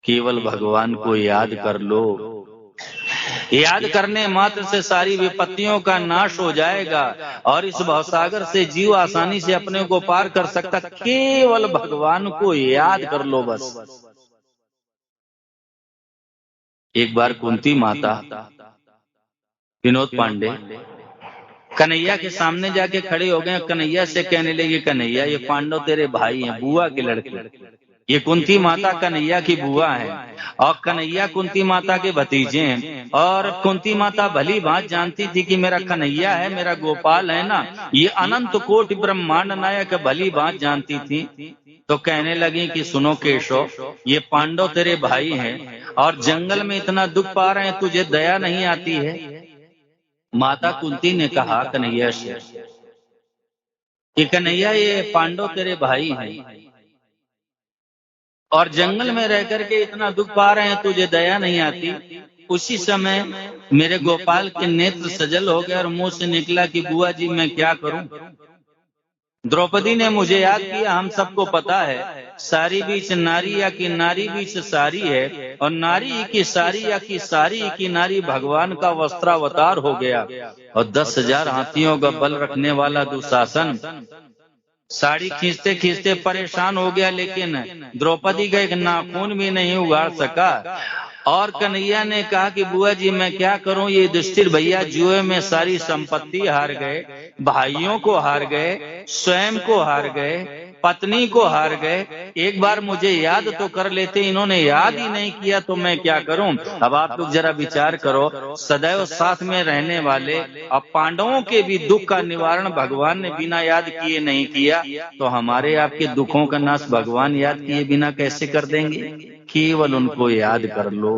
केवल भगवान को याद कर लो। याद करने मात्र से सारी विपत्तियों का नाश हो जाएगा और इस भवसागर से जीव आसानी से अपने को पार कर सकता। केवल भगवान को याद कर लो बस। एक बार कुंती माता विनोद पांडे कन्हैया के सामने जाके खड़े हो गए। कन्हैया से कहने लगे, कन्हैया ये पांडव तेरे भाई हैं, बुआ के लड़के। ये कुंती माता कन्हैया की बुआ है और कन्हैया कुंती माता के भतीजे हैं। और कुंती माता भली भांति जानती थी कि मेरा कन्हैया है, मेरा गोपाल है ना, ये अनंत कोटि ब्रह्मांड नायक भली भांति जानती थी। तो कहने लगी कि सुनो केशव, ये पांडव तेरे भाई हैं और जंगल में इतना दुख पा रहे हैं, तुझे दया नहीं आती है। माता कुंती ने कहा कन्हैया से कि कन्हैया ये पांडव तेरे भाई हैं और जंगल में रह करके इतना दुख पा रहे हैं, तुझे दया नहीं आती। उसी समय मेरे गोपाल के नेत्र सजल हो गए और मुंह से निकला कि बुआ जी मैं क्या करूं। द्रौपदी ने मुझे याद किया। हम सबको पता है सारी बीच नारी या की नारी बीच सारी है और नारी की सारी या की सारी की नारी भगवान का वस्त्रावतार हो गया। और 10,000 हाथियों का बल रखने वाला दुशासन साड़ी खींचते खींचते परेशान हो गया, लेकिन द्रौपदी का एक नाखून भी नहीं उगाड़ सका। और कन्हैया ने कहा कि बुआ जी मैं क्या करूं, ये युधिष्ठिर भैया जुए में सारी संपत्ति हार गए, भाइयों को हार गए, स्वयं को हार गए, पत्नी को हार गए। एक बार मुझे याद तो कर लेते, इन्होंने याद ही नहीं किया, तो मैं क्या करूं। अब आप लोग जरा विचार करो, सदैव साथ में रहने वाले अब पांडवों के भी दुख का निवारण भगवान ने बिना याद किए नहीं किया, तो हमारे आपके दुखों का नाश भगवान याद किए बिना कैसे कर देंगे। केवल उनको याद कर लो,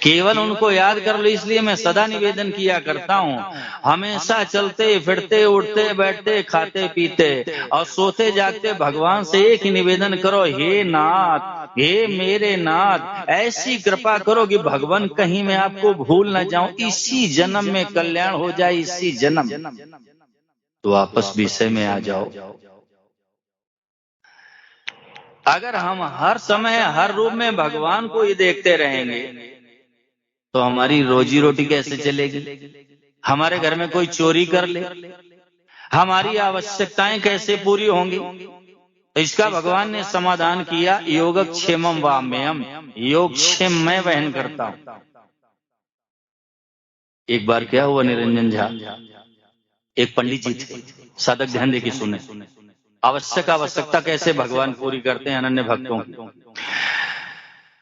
केवल उनको याद कर लो। इसलिए मैं सदा निवेदन किया करता हूँ, हमेशा चलते फिरते उठते बैठते खाते पीते और सोते जागते भगवान से एक ही निवेदन करो, हे नाथ, हे मेरे नाथ, ऐसी कृपा करो कि भगवान कहीं मैं आपको भूल न जाऊं, इसी जन्म में कल्याण हो जाए, इसी जन्म। तो वापस विषय में आ जाओ। अगर हम हर समय हर रूप में भगवान को ही देखते रहेंगे तो हमारी रोजी रोटी कैसे चलेगी। हमारे घर में कोई चोरी कर ले, हमारी आवश्यकताएं कैसे पूरी होंगी। तो इसका भगवान ने समाधान किया, योगक्षेमम वाम्यम, योगक्षेम मैं वहन करता हूं। एक बार क्या हुआ, निरंजन झा एक पंडित जी थे, साधक ध्यान दे के सुने, आवश्यकता कैसे भगवान पूरी करते हैं अनन्य भक्तों की।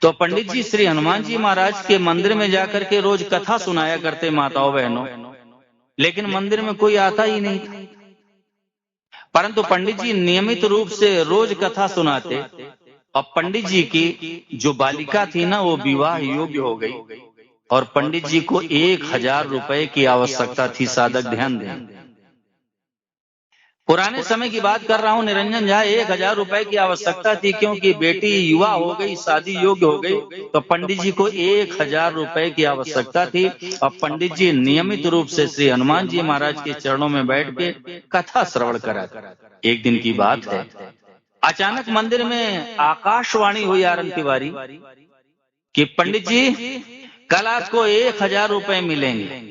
तो पंडित जी श्री हनुमान जी महाराज के मंदिर में जाकर के रोज कथा सुनाया करते माताओं बहनों, लेकिन मंदिर में कोई आता ही नहीं था। परंतु पंडित जी नियमित रूप से रोज कथा सुनाते और पंडित जी की जो बालिका थी ना वो विवाह योग्य हो गई और पंडित जी को 1,000 रुपए की आवश्यकता थी। साधक ध्यान दें, पुराने समय की बात कर रहा हूं निरंजन झा, 1,000 रुपए की आवश्यकता थी, क्योंकि बेटी युवा हो गई, शादी योग्य हो गई, तो पंडित जी को 1,000 रुपए की आवश्यकता थी। और पंडित जी नियमित रूप से श्री हनुमान जी महाराज के चरणों में बैठ के कथा श्रवण करा। एक दिन की बात है, अचानक मंदिर में आकाशवाणी हुई आनंद तिवारी कि पंडित जी कल आपको 1,000 रुपए मिलेंगे।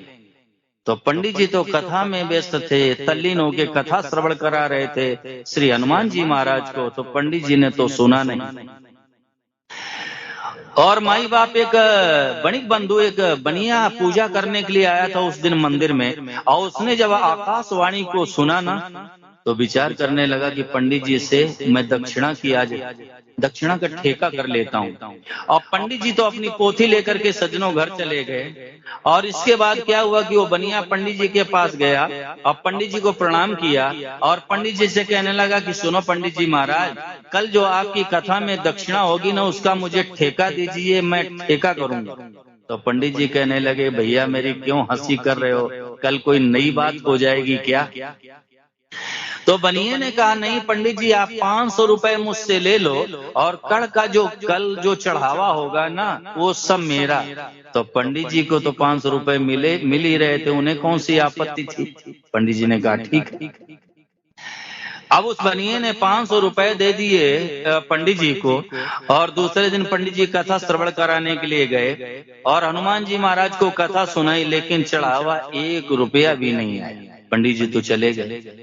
तो पंडित जी तो कथा में व्यस्त थे, तल्लीन होकर कथा श्रवण करा रहे थे श्री हनुमान जी महाराज को। तो पंडित जी ने तो सुना नहीं और माई बाप एक बणिक बंधु एक बनिया पूजा करने के लिए आया था उस दिन मंदिर में, और उसने जब आकाशवाणी को सुना ना तो विचार करने लगा कि पंडित जी से मैं दक्षिणा की आज दक्षिणा का ठेका कर लेता हूँ। और पंडित जी तो अपनी पोथी लेकर के सज्जनों घर चले गए। और इसके बाद क्या हुआ कि वो बनिया पंडित जी के पास गया और पंडित जी को प्रणाम किया और पंडित जी से कहने लगा कि सुनो पंडित जी महाराज, कल जो आपकी कथा में दक्षिणा होगी ना उसका मुझे ठेका दीजिए, मैं ठेका करूंगा। तो पंडित जी कहने लगे, भैया मेरी क्यों हंसी कर रहे हो, कल कोई नई बात हो जाएगी क्या। तो बनिए ने कहा, नहीं पंडित जी आप 500 रुपए मुझसे ले लो और कड़ का जो कल जो चढ़ावा होगा ना वो सब मेरा। तो पंडित जी को तो 500 रुपए मिल ही रहे थे, उन्हें कौन सी आपत्ति थी। पंडित जी ने कहा ठीक है। अब उस बनिए ने 500 रुपए दे दिए पंडित जी को, और दूसरे दिन पंडित जी कथा श्रवण कराने के लिए गए और हनुमान जी महाराज को कथा सुनाई, लेकिन चढ़ावा 1 रुपया भी नहीं आया। पंडित जी तो चले गए।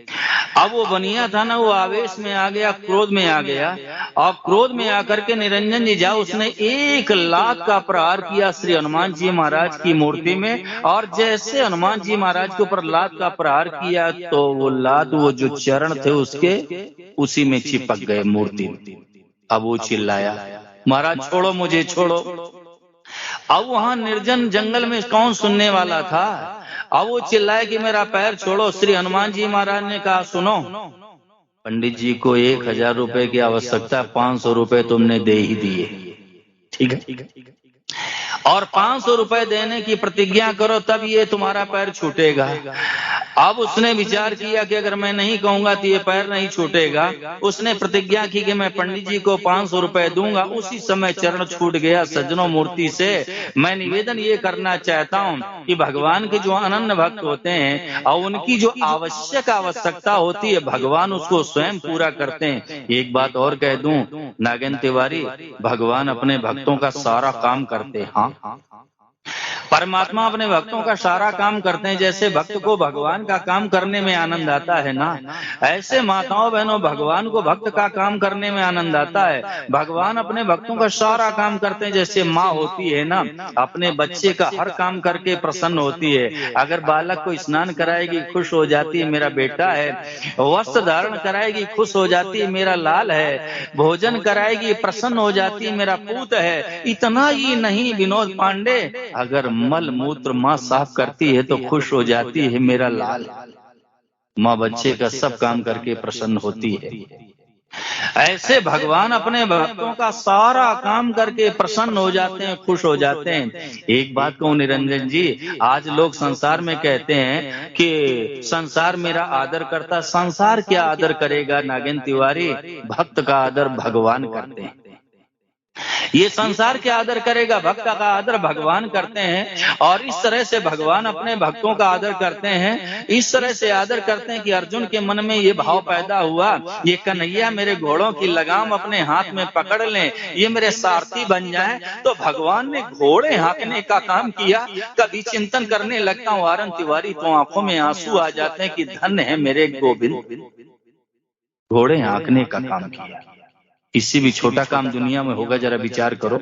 अब वो बनिया था ना, वो आवेश में आ गया, क्रोध में आ गया, और क्रोध में आकर के निरंजन जी जाओ उसने 1 लाख का प्रहार किया श्री हनुमान जी महाराज की मूर्ति में। और जैसे हनुमान जी महाराज के ऊपर लात का प्रहार किया तो वो लात, वो जो चरण थे उसके उसी में चिपक गए मूर्ति में। अब वो चिल्लाया, महाराज छोड़ो मुझे, छोड़ो। अब वहां निर्जन जंगल में कौन सुनने वाला था। अब वो चिल्लाया कि मेरा पैर छोड़ो। श्री हनुमान जी महाराज ने कहा, सुनो, पंडित जी को 1000 रुपए की आवश्यकता, 500 रुपए तुमने दे ही दिए, ठीक है, और 500 रुपए देने की प्रतिज्ञा करो तब ये तुम्हारा पैर छूटेगा। अब उसने विचार किया कि अगर मैं नहीं कहूंगा तो ये पैर नहीं छूटेगा। उसने प्रतिज्ञा की कि मैं पंडित जी को 500 रुपए दूंगा। उसी समय चरण छूट गया सज्जनों मूर्ति से। मैं निवेदन ये करना चाहता हूँ कि भगवान के जो अनन्य भक्त होते हैं और उनकी जो आवश्यकता होती है, भगवान उसको स्वयं पूरा करते हैं। एक बात और कह दूं नागेंद्र तिवारी, भगवान अपने भक्तों का सारा काम करते हैं। हाँ, परमात्मा अपने भक्तों का सारा काम करते हैं। जैसे भक्त को भगवान का काम करने में आनंद आता है ना, ऐसे माताओं बहनों भगवान को भक्त का काम करने में आनंद आता है। भगवान अपने भक्तों का सारा काम करते हैं। जैसे माँ होती है ना, अपने बच्चे का हर काम करके प्रसन्न होती है। अगर बालक को स्नान कराएगी खुश हो जाती है, मेरा बेटा है। वस्त्र धारण कराएगी खुश हो जाती है, मेरा लाल है। भोजन कराएगी प्रसन्न हो जाती है, मेरा पूत है। इतना ही नहीं विनोद पांडे, अगर मल मूत्र माँ साफ करती है तो खुश हो जाती है, मेरा लाल। माँ बच्चे का सब काम करके प्रसन्न होती है। ऐसे भगवान अपने भक्तों का सारा काम करके प्रसन्न हो जाते हैं, खुश हो जाते हैं। एक बात कहूं निरंजन जी, आज लोग संसार में कहते हैं कि संसार मेरा आदर करता। संसार क्या आदर करेगा नागेंद्र तिवारी, भक्त का आदर भगवान करते हैं। ये संसार क्या आदर करेगा, भक्त का आदर भगवान करते हैं। और इस तरह से भगवान अपने भक्तों का आदर करते हैं। इस तरह से आदर करते हैं कि अर्जुन के मन में ये भाव पैदा हुआ, ये कन्हैया मेरे घोड़ों की लगाम अपने हाथ में पकड़ लें, ये मेरे सारथी बन जाएं। तो भगवान ने घोड़े हाँकने का काम किया। कभी चिंतन करने लगता हूँ आनंद तिवारी तो आंखों में आंसू आ जाते हैं कि धन्य है मेरे गोविंद, घोड़े हाँकने का काम किया। इससे भी छोटा काम दुनिया में होगा, जरा विचार करो।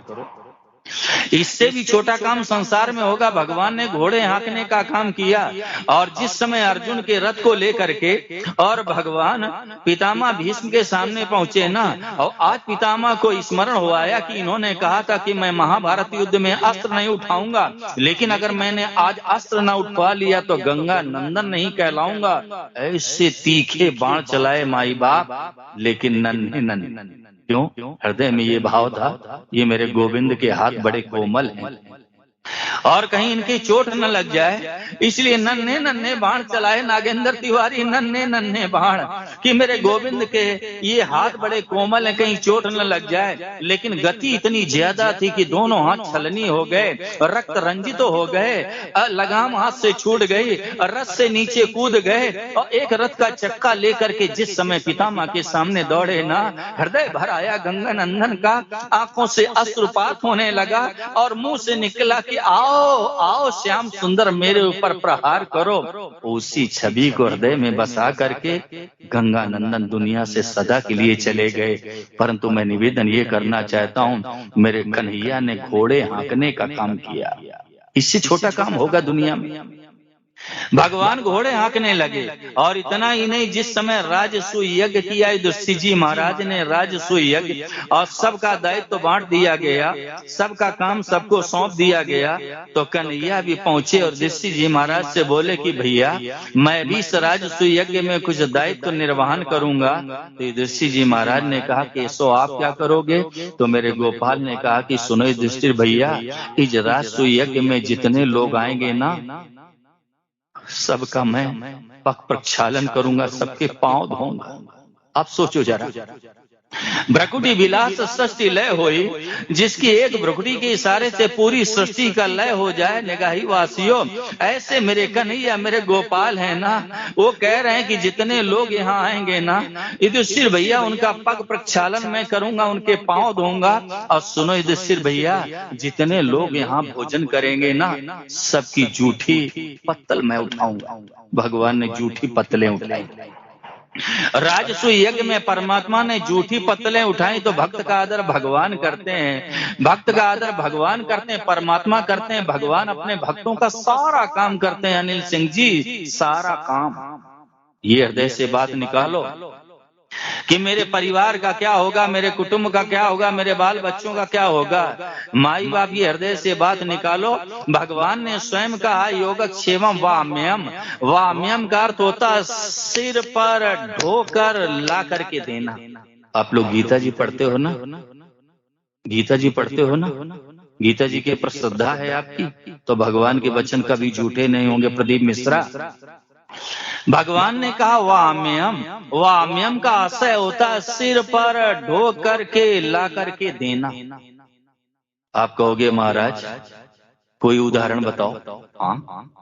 इससे भी छोटा काम संसार में होगा। भगवान ने घोड़े हाँकने का काम किया। और जिस समय अर्जुन के रथ को लेकर के और भगवान पितामह भीष्म के सामने पहुंचे ना, और आज पितामह को स्मरण हो आया कि इन्होंने कहा था कि मैं महाभारत युद्ध में अस्त्र नहीं उठाऊंगा, लेकिन अगर मैंने आज अस्त्र न उठवा लिया तो गंगा नंदन नहीं कहलाऊंगा। ऐसे तीखे बाण चलाए माई बाप, लेकिन नन्हे नन्हे। क्यों? हृदय में ये भाव था, ये मेरे गोविंद के हाथ बड़े कोमल हैं और कहीं इनकी चोट न लग जाए, इसलिए नन्हे नन्हे बाण चलाए नागेंद्र तिवारी, नन्हे नन्हे बाण कि मेरे गोविंद के ये हाथ बड़े कोमल हैं, कहीं चोट न लग जाए। लेकिन गति इतनी ज्यादा थी कि दोनों हाथ छलनी हो गए, रक्त रंजित हो गए, लगाम हाथ से छूट गई, रथ से नीचे कूद गए और एक रथ का चक्का लेकर के जिस समय पितामह के सामने दौड़े ना, हृदय भर आया गंगा नंदन का। आंखों से अश्रुपात होने लगा और मुंह से निकला कि आओ आओ श्याम सुंदर मेरे ऊपर प्रहार करो। उसी छवि को हृदय में बसा करके गंगा नंदन दुनिया से सदा के लिए चले गए। परंतु मैं निवेदन ये करना चाहता हूँ, मेरे कन्हैया ने घोड़े हाँकने का काम किया। इससे छोटा काम होगा दुनिया में। भगवान घोड़े हाँकने लगे। और इतना ही नहीं, जिस समय राजसूय यज्ञ किया युधिष्ठिर जी महाराज ने, राजसूय यज्ञ, और सबका दायित्व तो बांट दिया गया, सबका काम सबको सौंप दिया गया, तो कन्हैया भी पहुंचे और युधिष्ठिर जी महाराज से बोले कि भैया मैं भी इस राजसूय यज्ञ में कुछ दायित्व निर्वहन करूंगा। तो युधिष्ठिर जी महाराज ने कहा कि सो आप क्या करोगे? तो मेरे गोपाल ने कहा कि सुनो युधिष्ठिर भैया, इस राजसूय यज्ञ में जितने लोग आएंगे ना, सबका मैं पग प्रक्षालन करूंगा, सबके पांव धोऊंगा। आप सोचो जरा, भ्रकुटी विलास सृष्टि लय होई, जिसकी एक भ्रकुटी के इशारे से पूरी सृष्टि का लय हो जाए। निगाही वासियों, ऐसे मेरे कन्हैया मेरे गोपाल है ना, वो कह रहे हैं कि जितने लोग यहाँ आएंगे ना, युधिष्ठिर भैया उनका पग प्रक्षालन मैं करूंगा, उनके पांव धोऊंगा। और सुनो युधिष्ठिर भैया, जितने लोग यहाँ भोजन करेंगे ना, सबकी जूठी पत्तल मैं उठाऊंगा। भगवान ने जूठी पत्तलें उठाई। राजसूय यज्ञ में परमात्मा ने जूठी पत्तलें उठाई तो भक्त का आदर भगवान करते हैं, भक्त का आदर भगवान करते हैं, परमात्मा करते हैं। भगवान अपने भक्तों का सारा काम करते हैं। अनिल सिंह जी, सारा काम। ये हृदय से बात निकालो कि मेरे परिवार का क्या होगा, मेरे कुटुंब का क्या होगा, मेरे बाल बच्चों का क्या होगा। माई बाप, ये हृदय से बात निकालो। भगवान ने स्वयं कहा योगक्षेमम वाम्यम। वाम्यम का अर्थ होता सिर पर ढोकर ला करके देना। आप लोग गीता जी पढ़ते हो ना? गीता जी पढ़ते हो ना? गीता जी के ऊपर श्रद्धा है आपकी, तो भगवान के वचन कभी झूठे नहीं होंगे। प्रदीप मिश्रा, भगवान ने कहा वाम्यम। वाम्यम का आशय होता है सिर पर ढो करके ला करके देना। आप कहोगे महाराज कोई उदाहरण बताओ। हाँ,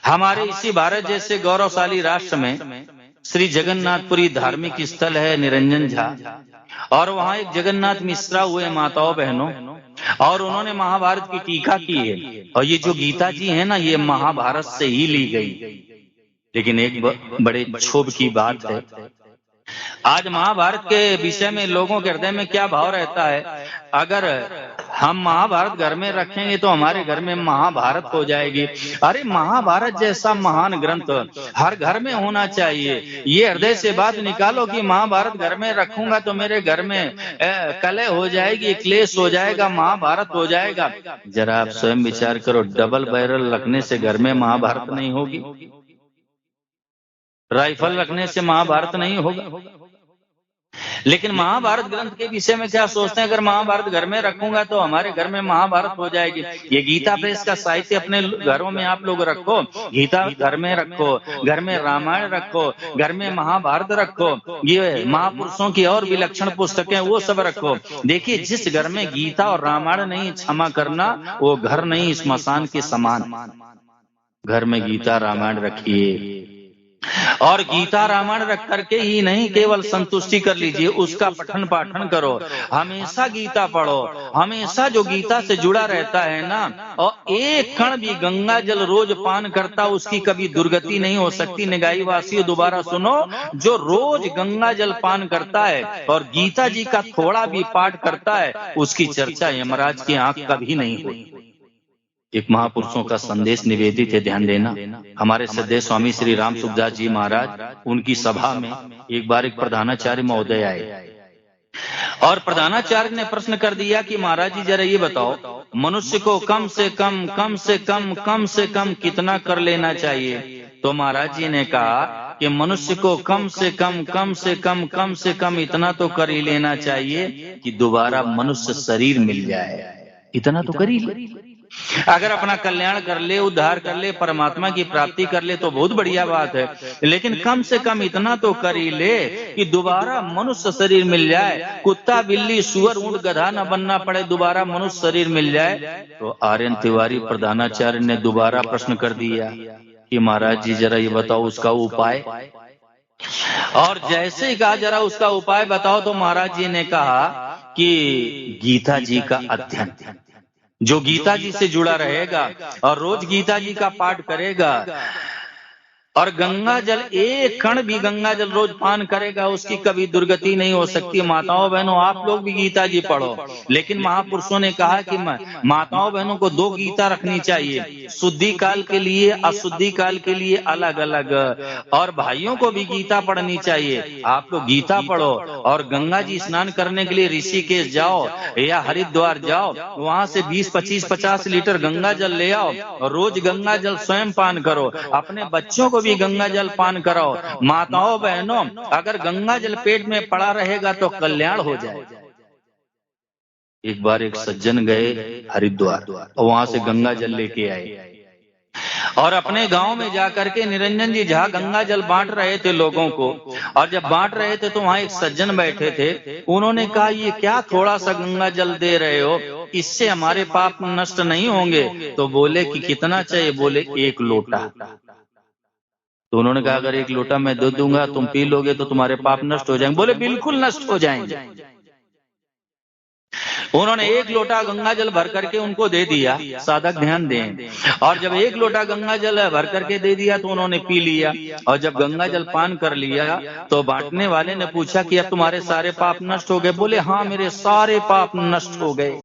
हमारे इसी भारत जैसे गौरवशाली राष्ट्र में श्री जगन्नाथपुरी धार्मिक स्थल है, निरंजन झा, और वहां एक जगन्नाथ मिश्रा हुए माताओं बहनों, और उन्होंने महाभारत की टीका की है। और ये जो गीता जी है ना, ये महाभारत से ही ली गई। लेकिन एक बड़े क्षोभ की बात है, आज महाभारत के विषय में लोगों के हृदय में क्या भाव रहता है, अगर हम महाभारत घर में रखेंगे तो हमारे घर में महाभारत हो जाएगी। अरे महाभारत जैसा महान ग्रंथ हर घर में होना चाहिए। ये हृदय से बात निकालो कि महाभारत घर में रखूंगा तो मेरे घर में कलह हो जाएगी, क्लेश हो जाएगा, महाभारत हो जाएगा। जरा आप स्वयं विचार करो, डबल बैरल रखने से घर में महाभारत नहीं होगी, राइफल रखने से महाभारत नहीं होगा। लेकिन महाभारत ग्रंथ के विषय में क्या सोचते हैं, अगर महाभारत घर में रखूंगा तो हमारे घर में महाभारत हो जाएगी। ये गीता प्रेस का साहित्य अपने घरों में आप लोग रखो, गीता घर में रखो, घर में रामायण रखो, घर में महाभारत रखो, ये महापुरुषों की और विलक्षण पुस्तकें वो सब रखो। देखिए, जिस घर में गीता और रामायण नहीं, क्षमा करना, वो घर नहीं, स्मशान के समान। घर में गीता रामायण रखिए, और गीता रामायण रख करके ही नहीं केवल संतुष्टि कर लीजिए, उसका पठन पाठन करो, हमेशा गीता पढ़ो, हमेशा जो गीता से जुड़ा रहता है ना, और एक क्षण भी गंगा जल रोज पान करता, उसकी कभी दुर्गति नहीं हो सकती। निगाही वासियों, दोबारा सुनो, जो रोज गंगा जल पान करता है और गीता जी का थोड़ा भी पाठ करता है, उसकी चर्चा यमराज की आंख कभी नहीं होती। एक महापुरुषों का संदेश निवेदित है, ध्यान देना। हमारे सद्य स्वामी श्री राम सुखदास जी महाराज, उनकी सभा में एक बार एक प्रधानाचार्य महोदय आए, और प्रधानाचार्य ने प्रश्न कर दिया कि महाराज जी जरा ये बताओ, मनुष्य को कम से कम कितना कर लेना चाहिए? तो महाराज जी ने कहा कि मनुष्य को कम से कम इतना तो कर ही लेना चाहिए कि दोबारा मनुष्य शरीर मिल जाए। इतना तो कर ही ले। अगर अपना कल्याण कर ले, उद्धार कर ले, परमात्मा की प्राप्ति कर ले तो बहुत बढ़िया बात है, लेकिन कम से कम इतना तो कर ही ले कि दोबारा मनुष्य शरीर मिल जाए, कुत्ता बिल्ली सुअर ऊंट गधा न बनना पड़े, दोबारा मनुष्य शरीर मिल जाए। तो आर्यन तिवारी प्रधानाचार्य ने दोबारा प्रश्न कर दिया कि महाराज जी जरा ये बताओ उसका उपाय। और जैसे ही कहा जरा उसका उपाय बताओ, तो महाराज जी ने कहा कि गीता जी का अध्ययन, जो गीता जी से जुड़ा रहेगा और रोज गीता जी का पाठ करेगा, और गंगा जल एक कण भी गंगा जल रोज पान करेगा, उसकी कभी दुर्गति नहीं हो सकती। माताओं बहनों, आप लोग भी गीता जी पढ़ो, लेकिन महापुरुषों ने कहा कि माताओं बहनों को दो गीता रखनी चाहिए, शुद्धि काल के लिए, अशुद्धि काल के लिए अलग अलग, और भाइयों को भी गीता पढ़नी चाहिए। आप लोग गीता पढ़ो और गंगा जी स्नान करने के लिए ऋषिकेश जाओ या हरिद्वार जाओ, वहां से 20, 25, 50 लीटर गंगा जल ले आओ, और रोज गंगा जल स्वयं पान करो, अपने बच्चों को भी गंगा जल पान कराओ। माताओं बहनों, अगर गंगा जल पेट में पड़ा रहेगा तो कल्याण हो जाए। एक बार एक सज्जन गए हरिद्वार और वहां से गंगा जल लेके आए, और अपने गांव में जाकर के निरंजन जी जहाँ गंगा जल बांट रहे थे लोगों को, और जब बांट रहे थे तो वहां एक सज्जन बैठे थे। उन्होंने कहा, ये क्या थोड़ा सा गंगा जल दे रहे हो, इससे हमारे पाप नष्ट नहीं होंगे? तो बोले कि कितना चाहिए? बोले 1 लोटा। तो उन्होंने कहा, अगर 1 लोटा मैं दे दूंगा, तुम पी लोगे तो तुम्हारे पाप नष्ट हो जाएंगे? बोले बिल्कुल नष्ट हो जाएंगे। उन्होंने 1 लोटा गंगा जल भर करके उनको दे दिया। साधक ध्यान दें, और जब 1 लोटा गंगा जल भर करके दे दिया तो उन्होंने पी लिया। और जब गंगा जल पान कर लिया तो बांटने वाले ने पूछा कि अब तुम्हारे सारे पाप नष्ट हो गए? बोले हाँ, मेरे सारे पाप नष्ट हो गए।